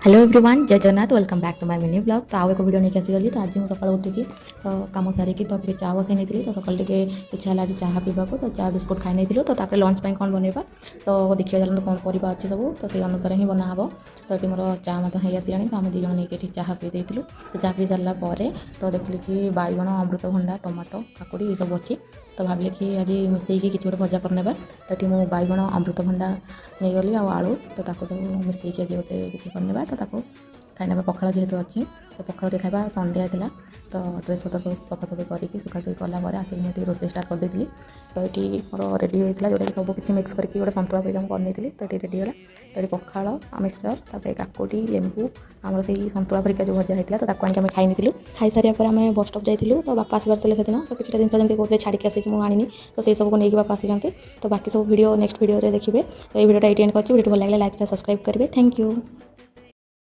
Hello everyone, जय Jagannath. Welcome back to my mini blog. तो आउ एक वीडियो नहीं आसीगली। तो आज मुझे सकाल उठिकी तो कम सारिकी तो टे चा बसई नहीं तो सकाल टे इच्छा है आज चाह पीवा तो चा बिस्कुट खाई नहीं तो लंच पे कौन बनवा तो देखिए चलते कौन परिवा अच्छी सब तो से अनुसार ही बना हे। तो ये मोर चा मत हो आसानी तो आम दीज नहीं चाह पी देलु। तो चाह पी सारापर तो देखिए कि बैगण अमृतभंडा टमाटो काकुड़ी ये सब अच्छी तो भाविले कि आज मिसेक किसी गोटे भजा करने। तो ये मुझे बैगण अमृतभंडा नहीं गली आलू तो सब मिसेक आज गोटे किसी करने तो खाइना पखाड़ जेहेतु अच्छी तो पखाड़ टे खाଇବା संडे था तो ड्रेस पतर सब सफासफी करके सुखासुखी कलापर आसिक मुझे रोषे स्टार्ट कर देती। तो ये मोर रेडी होता जोटा कि सब किसी मिक्स करके गोटे सन्तुला परिका करनी तो ये रेडी है। तो ये पखाड़ मिक्सचर तापर काकुड़ी लेंबू आमर से सन्तुला परिका जो भजा होता तो आनी खाई नहीं खाई सारापर आम बस स्टॉप जाइलु। तो बापा आसबार थे से दिन तो किसी जिन जमी कहते छाड़ी आसी मुझे आनी तो से सबको लेकिन बापा आसी तो बाकी सब वीडियो नेक्स्ट वीडियो देखिए। तो ये वीडियो एंड कर वीडियो भल लगे लाइक सब्सक्राइब करेंगे। Thank you.